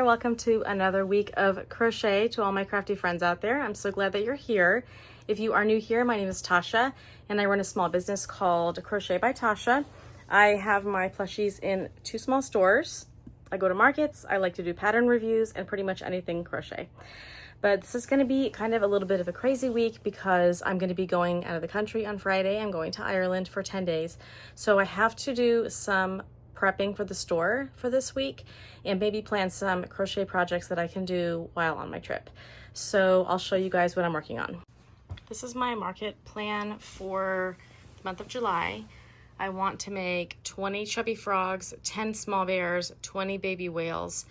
welcome to another week of crochet to all my crafty friends out there. I'm so glad that you're here. If you are new here, my name is Tasha and I run a small business called Crochet by Tasha. I have my plushies in 2 small stores. I go to markets, I like to do pattern reviews and pretty much anything crochet. But this is going to be kind of a little bit of a crazy week because I'm going to be going out of the country on Friday. I'm going to Ireland for 10 days. So I have to do some prepping for the store for this week and maybe plan some crochet projects that I can do while on my trip. So I'll show you guys what I'm working on. This is my market plan for the month of July. I want to make 20 chubby frogs, 10 small bears, 20 baby whales,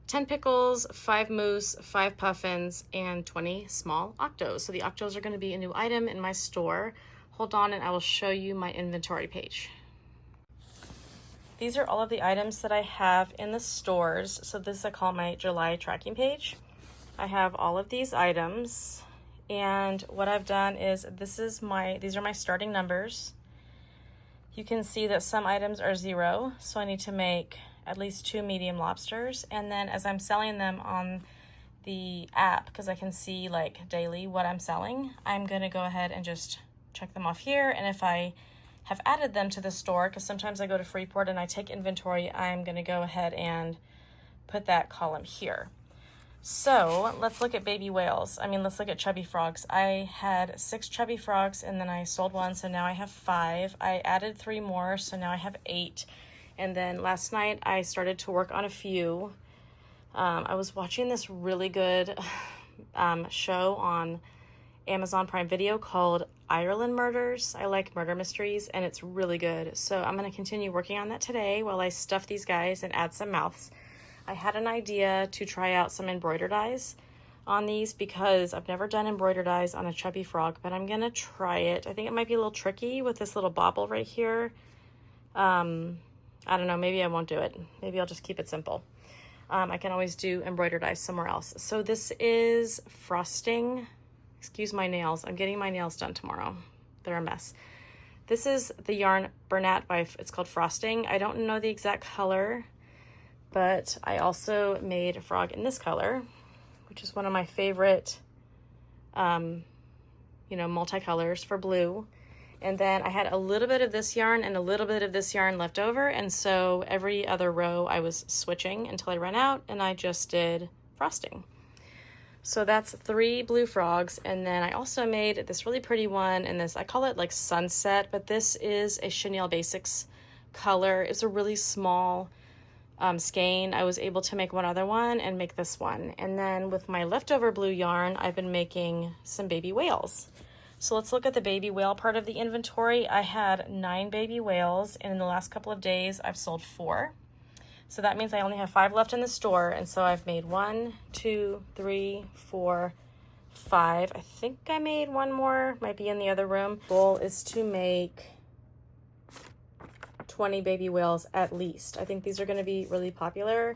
10 pickles, 5 moose, 5 puffins, and 20 small octos. So the octos are going to be a new item in my store. Hold on and I will show you my inventory page. These are all of the items that I have in the stores. So this I call my July tracking page. I have all of these items, and what I've done is these are my starting numbers. You can see that some items are 0, so I need to make at least 2 medium lobsters. And then as I'm selling them on the app, because I can see like daily what I'm selling, I'm gonna go ahead and just check them off here. And if I have added them to the store, because sometimes I go to Freeport and I take inventory, I'm gonna go ahead and put that column here. So let's look at baby whales. Let's look at chubby frogs. I had 6 chubby frogs and then I sold 1, so now I have 5. I added 3 more, so now I have 8. And then last night I started to work on a few. I was watching this really good show on Amazon Prime Video called Ireland Murders. I like murder mysteries and it's really good. So I'm going to continue working on that today while I stuff these guys and add some mouths. I had an idea to try out some embroidered eyes on these because I've never done embroidered eyes on a chubby frog, but I'm going to try it. I think it might be a little tricky with this little bobble right here. I don't know, maybe I won't do it. Maybe I'll just keep it simple. I can always do embroidered eyes somewhere else. So this is frosting. Excuse my nails. I'm getting my nails done tomorrow. They're a mess. This is the yarn Bernat it's called Frosting. I don't know the exact color, but I also made a frog in this color, which is one of my favorite, multicolors for blue. And then I had a little bit of this yarn and a little bit of this yarn left over. And so every other row I was switching until I ran out and I just did frosting. So that's 3 blue frogs. And then I also made this really pretty one, and I call it like sunset, but this is a Chenille Basics color. It's a really small skein. I was able to make one other one and make this one. And then with my leftover blue yarn, I've been making some baby whales. So let's look at the baby whale part of the inventory. I had 9 baby whales, and in the last couple of days, I've sold 4. So that means I only have 5 left in the store, and so I've made 1, 2, 3, 4, 5. I think I made 1 more, might be in the other room. Goal is to make 20 baby whales at least. I think these are going to be really popular.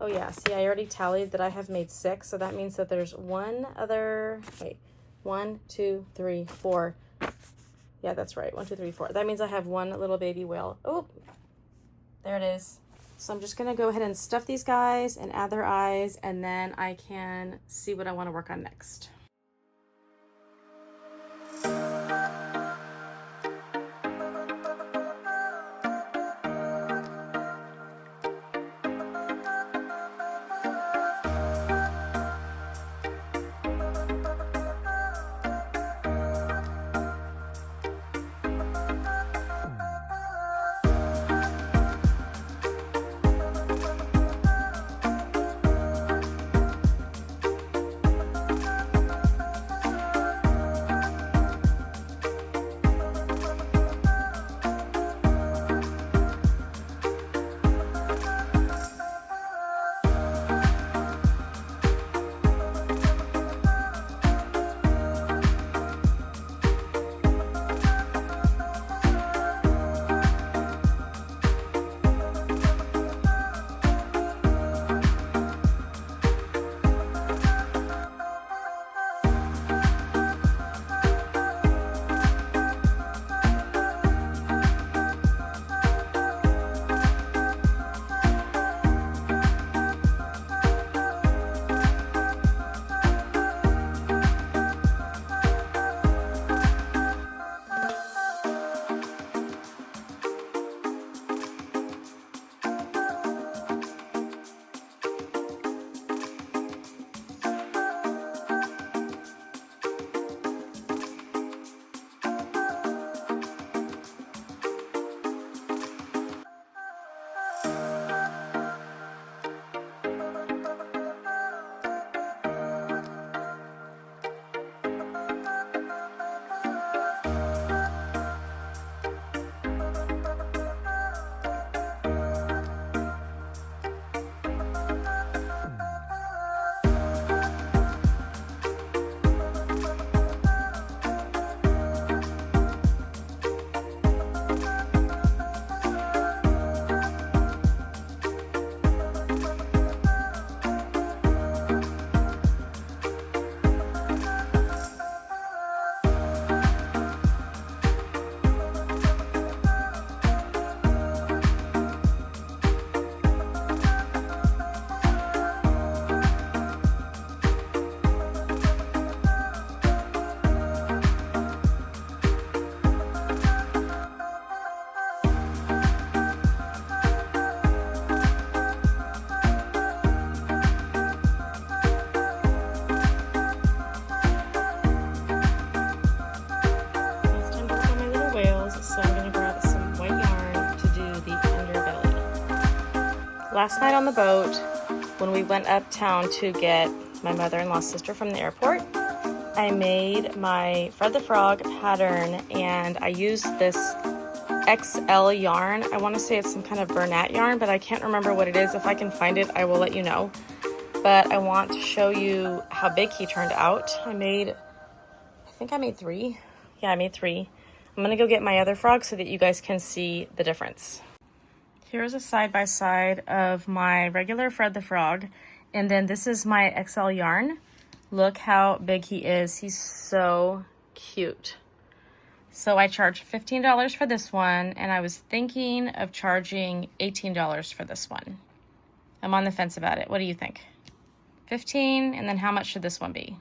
Oh yeah, see, I already tallied that I have made 6, so that means that there's 1 2, 3, 4. Yeah, that's right, 1, 2, 3, 4. That means I have 1 little baby whale. Oh, there it is. So I'm just gonna go ahead and stuff these guys and add their eyes, and then I can see what I want to work on next. so I'm gonna grab some white yarn to do the underbelly. Last night on the boat, when we went uptown to get my mother-in-law's sister from the airport, I made my Fred the Frog pattern, and I used this XL yarn. I want to say it's some kind of Bernat yarn, but I can't remember what it is. If I can find it, I will let you know. But I want to show you how big he turned out. I think I made 3. Yeah, I made 3. I'm gonna go get my other frog so that you guys can see the difference. Here's a side-by-side of my regular Fred the Frog, and then this is my XL yarn. Look how big he is. He's so cute. So I charged $15 for this one, and I was thinking of charging $18 for this one. I'm on the fence about it. What do you think? 15, and then how much should this one be?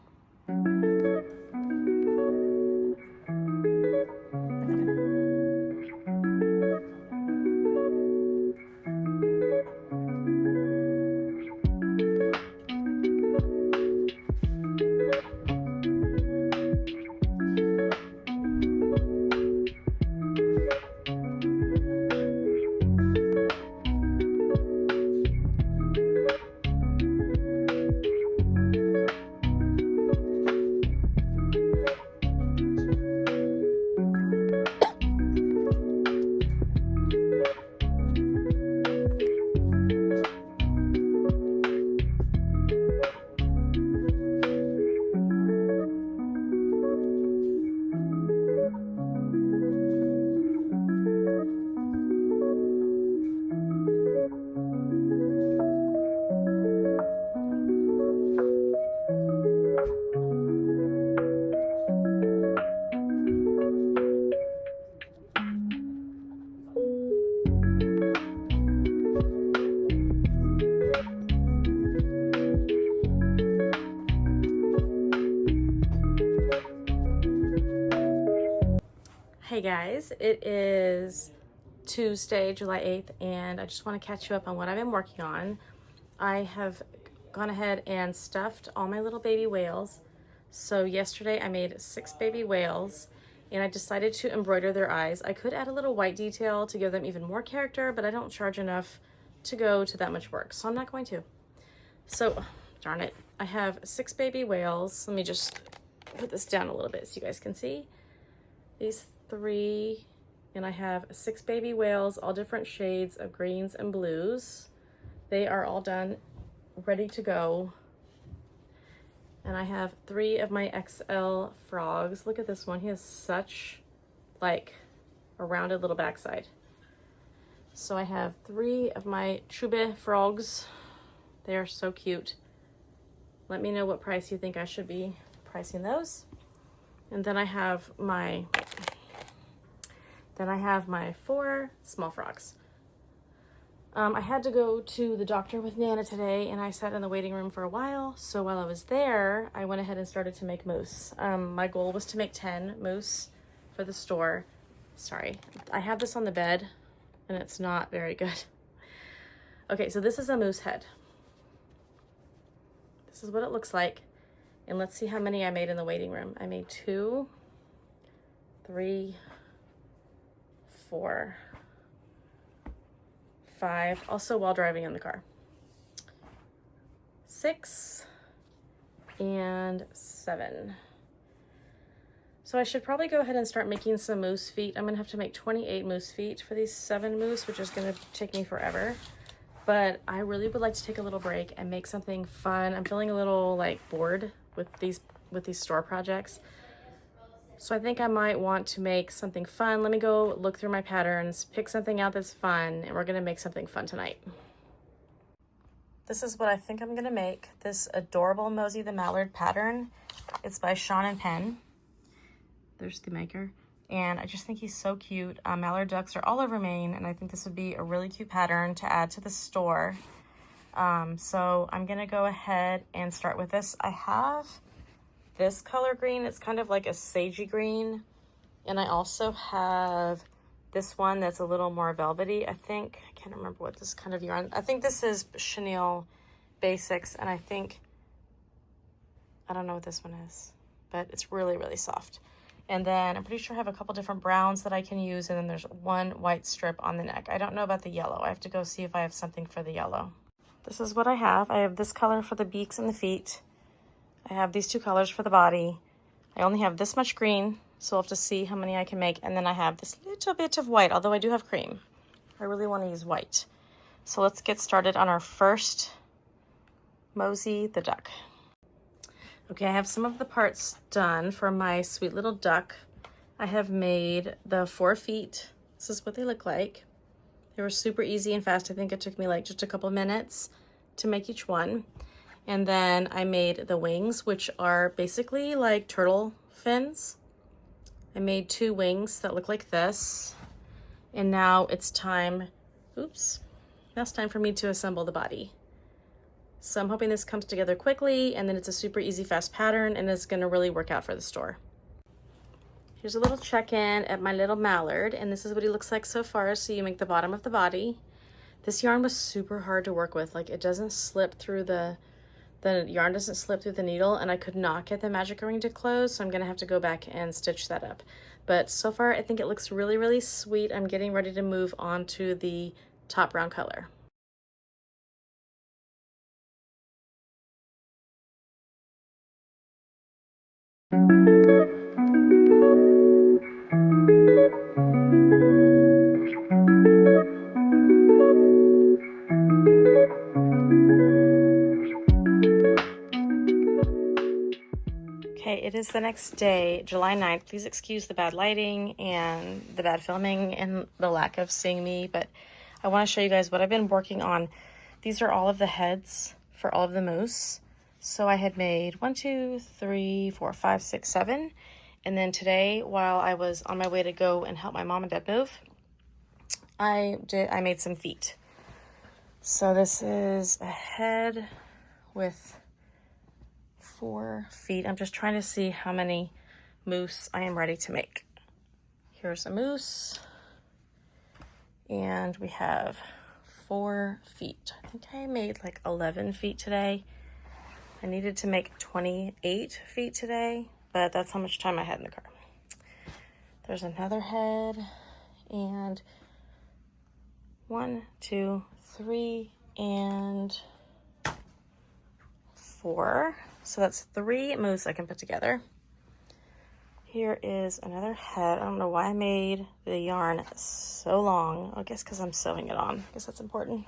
Hey guys, it is Tuesday, July 8th, and I just want to catch you up on what I've been working on. I have gone ahead and stuffed all my little baby whales. So yesterday I made 6 baby whales, and I decided to embroider their eyes. I could add a little white detail to give them even more character, but I don't charge enough to go to that much work, so I'm not going to. So, darn it, I have 6 baby whales. Let me just put this down a little bit so you guys can see. These 3, and I have 6 baby whales, all different shades of greens and blues. They are all done, ready to go. And I have 3 of my XL frogs. Look at this one. He has such like a rounded little backside. So I have 3 of my Chube frogs. They are so cute. Let me know what price you think I should be pricing those. And then I have my 4 small frogs. I had to go to the doctor with Nana today, and I sat in the waiting room for a while. So while I was there, I went ahead and started to make mousse. My goal was to make 10 mousse for the store. Sorry, I have this on the bed, and it's not very good. Okay, so this is a mousse head. This is what it looks like. And let's see how many I made in the waiting room. I made 2, 3, 4, 5, also while driving in the car. 6 and 7. So I should probably go ahead and start making some mousse feet. I'm gonna have to make 28 mousse feet for these 7 mousse, which is gonna take me forever. But I really would like to take a little break and make something fun. I'm feeling a little like bored with these store projects. So I think I might want to make something fun. Let me go look through my patterns, pick something out that's fun, and we're gonna make something fun tonight. This is what I think I'm gonna make. This adorable Mosey the Mallard pattern. It's by Sean and Penn. There's the maker. And I just think he's so cute. Mallard ducks are all over Maine, and I think this would be a really cute pattern to add to the store. So I'm gonna go ahead and start with this. I have this color green. It's kind of like a sagey green. And I also have this one that's a little more velvety, I think. I can't remember what this kind of yarn. I think this is Chenille Basics, and I don't know what this one is, but it's really, really soft. And then I'm pretty sure I have a couple different browns that I can use. And then there's one white strip on the neck. I don't know about the yellow. I have to go see if I have something for the yellow. This is what I have. I have this color for the beaks and the feet. I have these two colors for the body. I only have this much green, so I'll have to see how many I can make. And then I have this little bit of white, although I do have cream. I really want to use white. So let's get started on our first Mosey the duck. Okay, I have some of the parts done for my sweet little duck. I have made the 4 feet. This is what they look like. They were super easy and fast. I think it took me like just a couple minutes to make each one. And then I made the wings, which are basically like turtle fins. I made 2 wings that look like this. And now it's time, oops, now it's time for me to assemble the body. So I'm hoping this comes together quickly, and then it's a super easy, fast pattern, and it's gonna really work out for the store. Here's a little check-in at my little mallard, and this is what he looks like so far. So you make the bottom of the body. This yarn was super hard to work with. Like, it doesn't slip through the yarn doesn't slip through the needle, and I could not get the magic ring to close, so I'm gonna have to go back and stitch that up. But so far, I think it looks really, really sweet. I'm getting ready to move on to the top brown color. Okay, it is the next day, July 9th. Please excuse the bad lighting and the bad filming and the lack of seeing me, but I want to show you guys what I've been working on. These are all of the heads for all of the moose. So I had made 1, 2, 3, 4, 5, 6, 7. And then today, while I was on my way to go and help my mom and dad move, I made some feet. So this is a head with 4 feet. I'm just trying to see how many moose I am ready to make. Here's a moose, and we have 4 feet. I think I made like 11 feet today. I needed to make 28 feet today, but that's how much time I had in the car. There's another head, and 1, 2, 3, and 4. So that's 3 moose I can put together. Here is another head. I don't know why I made the yarn so long. I guess because I'm sewing it on. I guess that's important.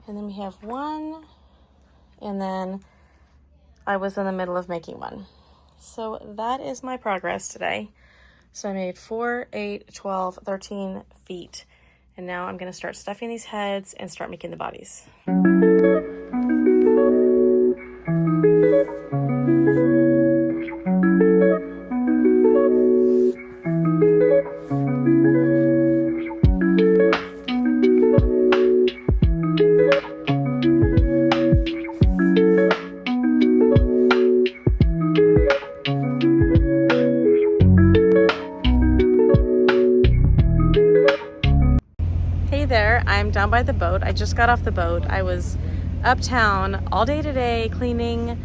And then we have 1, and then I was in the middle of making 1. So that is my progress today. So I made 4, 8, 12, 13 feet. And now I'm going to start stuffing these heads and start making the bodies. I'm down by the boat. I just got off the boat. I was uptown all day today cleaning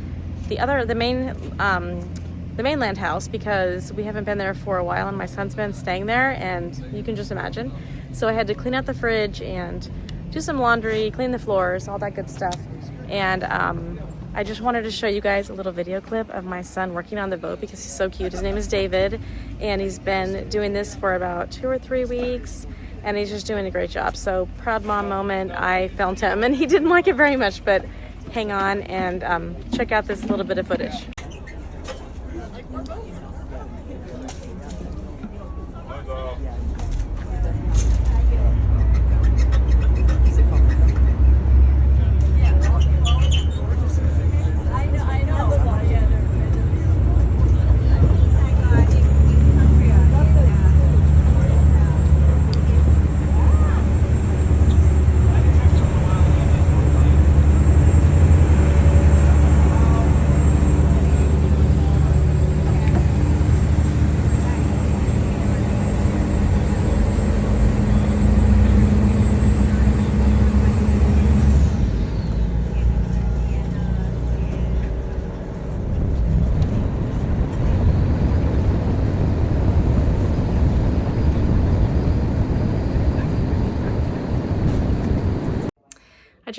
the mainland house because we haven't been there for a while and my son's been staying there, and you can just imagine. So I had to clean out the fridge and do some laundry, clean the floors, all that good stuff. And I just wanted to show you guys a little video clip of my son working on the boat because he's so cute. His name is David, and he's been doing this for about 2 or 3 weeks. And he's just doing a great job. So proud mom moment. I filmed him and he didn't like it very much, but hang on and check out this little bit of footage.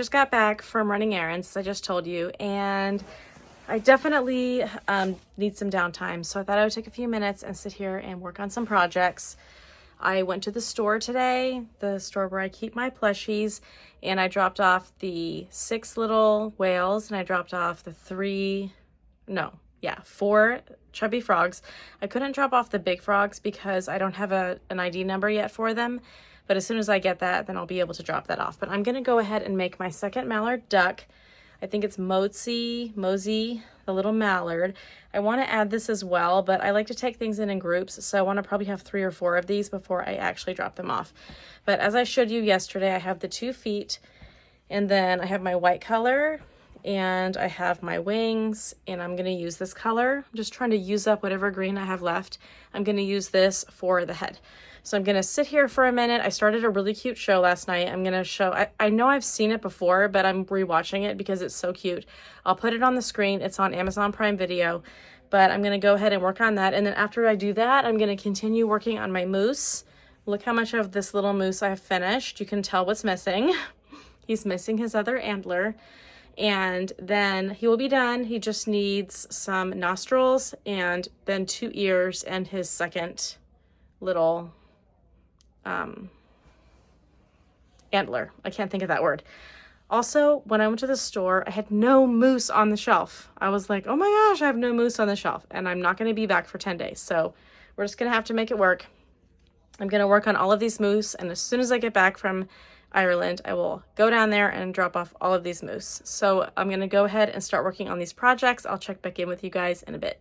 just got back from running errands, as I just told you, and I definitely need some downtime. So I thought I would take a few minutes and sit here and work on some projects. I went to the store today, the store where I keep my plushies, and I dropped off the 6 little whales, and I dropped off the 4 chubby frogs. I couldn't drop off the big frogs because I don't have an ID number yet for them, but as soon as I get that, then I'll be able to drop that off. But I'm gonna go ahead and make my second mallard duck. I think it's Mosey, the little mallard. I want to add this as well, but I like to take things in groups, so I want to probably have 3 or 4 of these before I actually drop them off. But as I showed you yesterday, I have the 2 feet, and then I have my white color, and I have my wings, and I'm going to use this color. I'm just trying to use up whatever green I have left. I'm going to use this for the head. So I'm going to sit here for a minute. I started a really cute show last night. I'm going to show, I know I've seen it before, but I'm rewatching it because it's so cute. I'll put it on the screen. It's on Amazon Prime Video, but I'm going to go ahead and work on that. And then after I do that, I'm going to continue working on my moose. Look how much of this little moose I have finished. You can tell what's missing. He's missing his other antler. And then he will be done. He just needs some nostrils and then 2 ears and his second little antler. I can't think of that word. Also, when I went to the store, I had no moose on the shelf. I was like, oh my gosh, I have no moose on the shelf, and I'm not going to be back for 10 days. So we're just going to have to make it work. I'm going to work on all of these moose, and as soon as I get back from Ireland, I will go down there and drop off all of these moose. So I'm going to go ahead and start working on these projects. I'll check back in with you guys in a bit.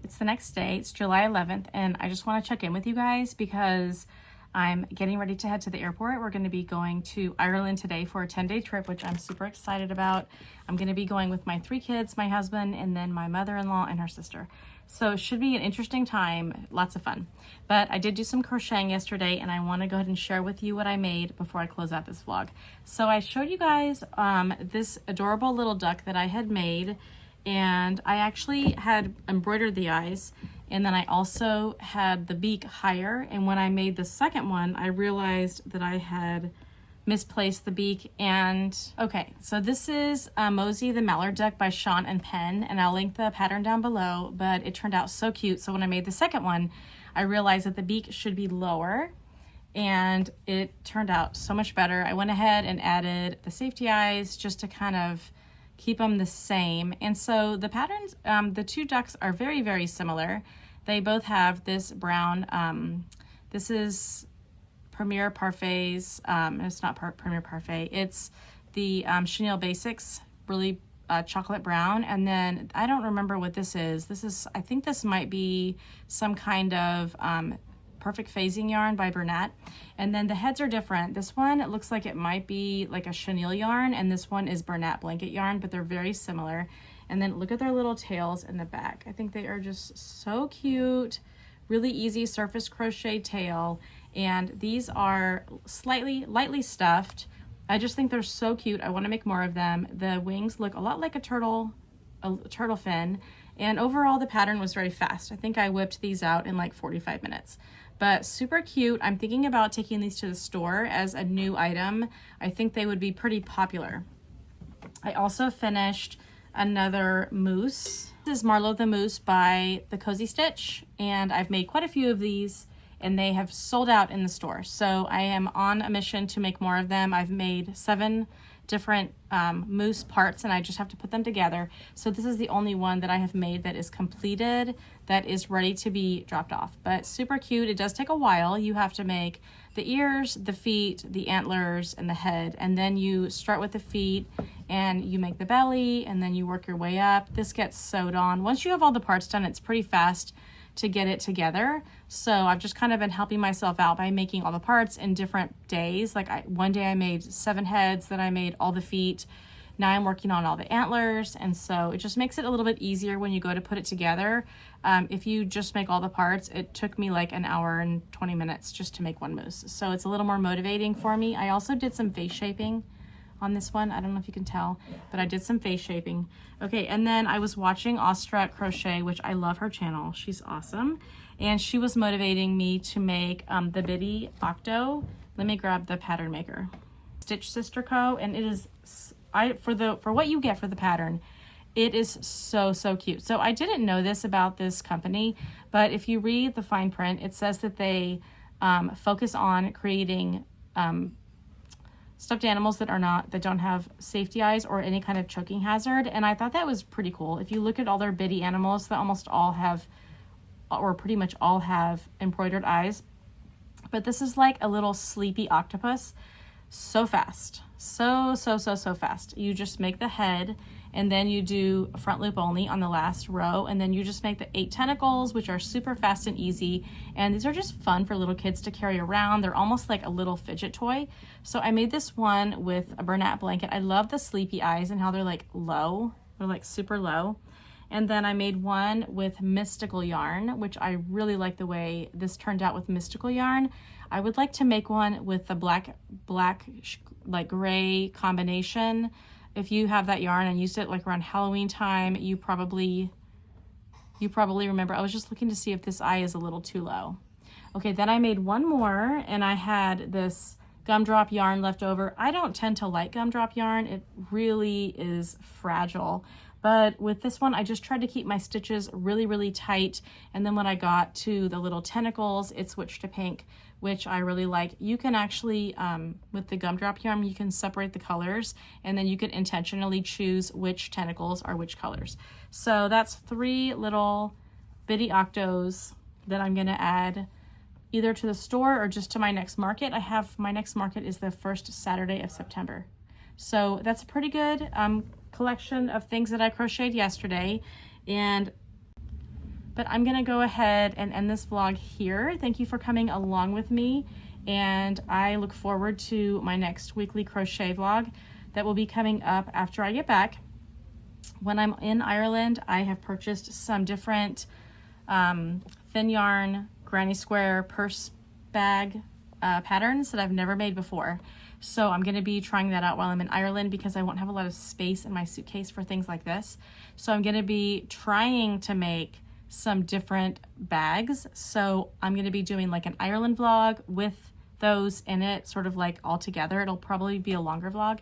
It's the next day. It's July 11th, and I just want to check in with you guys because I'm getting ready to head to the airport. We're going to be going to Ireland today for a 10-day trip, which I'm super excited about. I'm going to be going with my 3 kids, my husband, and then my mother-in-law and her sister. So it should be an interesting time, lots of fun. But I did do some crocheting yesterday, and I want to go ahead and share with you what I made before I close out this vlog. So I showed you guys this adorable little duck that I had made, and I actually had embroidered the eyes, and then I also had the beak higher. And when I made the second one, I realized that I had misplaced the beak. And okay, so this is Mosey the Mallard Duck by Sean and Penn, and I'll link the pattern down below, but it turned out so cute. So when I made the second one, I realized that the beak should be lower, and it turned out so much better. I went ahead and added the safety eyes just to kind of keep them the same. And so the patterns, the 2 ducks are very, very similar. They both have this brown, this is Premier Parfait's, it's not Premier Parfait, it's the Chenille Basics, really chocolate brown. And then I don't remember what this is. I think this might be some kind of Perfect Phasing yarn by Bernat. And then the heads are different. This one, it looks like it might be like a chenille yarn, and this one is Bernat blanket yarn, but they're very similar. And then look at their little tails in the back. I think they are just so cute. Really easy surface crochet tail. And these are lightly stuffed. I just think they're so cute. I want to make more of them. The wings look a lot like a turtle fin. And overall, the pattern was very fast. I think I whipped these out in like 45 minutes. But super cute. I'm thinking about taking these to the store as a new item. I think they would be pretty popular. I also finished another moose. This is Marlo the Moose by the Cozy Stitch, and I've made quite a few of these, and they have sold out in the store. So I am on a mission to make more of them. I've made 7 different moose parts, and I just have to put them together. So this is the only one that I have made that is completed, that is ready to be dropped off. But super cute. It does take a while. You have to make the ears, the feet, the antlers, and the head, and then you start with the feet and you make the belly, and then you work your way up. This gets sewed on. Once you have all the parts done, it's pretty fast to get it together. So I've just kind of been helping myself out by making all the parts in different days. Like one day I made 7 heads, then I made all the feet. Now I'm working on all the antlers, and so it just makes it a little bit easier when you go to put it together. If you just make all the parts, it took me like an hour and 20 minutes just to make one moose. So it's a little more motivating for me. I also did some face shaping on this one. I don't know if you can tell, but I did some face shaping. Okay, and then I was watching Awestruck Crochet, which I love her channel. She's awesome. And she was motivating me to make the Biddy Octo. Let me grab the pattern maker. Stitch Sister Co. And it is, for what you get for the pattern, it is so, so cute. So I didn't know this about this company, but if you read the fine print, it says that they focus on creating stuffed animals that don't have safety eyes or any kind of choking hazard. And I thought that was pretty cool. If you look at all their bitty animals, they almost all have, or pretty much all have, embroidered eyes. But this is like a little sleepy octopus. So fast. So fast. You just make the head, and then you do a front loop only on the last row, and then you just make the 8 tentacles, which are super fast and easy. And these are just fun for little kids to carry around. They're almost like a little fidget toy. So I made this one with a Bernat blanket. I love the sleepy eyes and how they're like low. They're like super low. And then I made one with mystical yarn, which I really like the way this turned out with mystical yarn. I would like to make one with the black like gray combination. If you have that yarn and used it like around Halloween time, you probably remember. I was just looking to see if this eye is a little too low. Okay, then I made one more, and I had this gumdrop yarn left over. I don't tend to like gumdrop yarn. It really is fragile. But with this one, I just tried to keep my stitches really, really tight. And then when I got to the little tentacles, it switched to pink, which I really like. You can actually, with the gumdrop yarn, you can separate the colors, and then you could intentionally choose which tentacles are which colors. So that's 3 little bitty octos that I'm gonna add either to the store or just to my next market. My next market is the first Saturday of September. So that's a pretty good collection of things that I crocheted yesterday. But I'm gonna go ahead and end this vlog here. Thank you for coming along with me, and I look forward to my next weekly crochet vlog that will be coming up after I get back. When I'm in Ireland, I have purchased some different thin yarn, granny square purse bag patterns that I've never made before. So I'm going to be trying that out while I'm in Ireland because I won't have a lot of space in my suitcase for things like this. So I'm going to be trying to make some different bags. So I'm going to be doing like an Ireland vlog with those in it, sort of like all together. It'll probably be a longer vlog.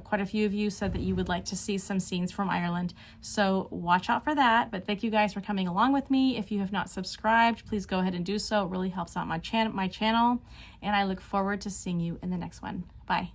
Quite a few of you said that you would like to see some scenes from Ireland, so watch out for that. But thank you guys for coming along with me. If you have not subscribed, please go ahead and do so. It really helps out my channel, and I look forward to seeing you in the next one. Bye.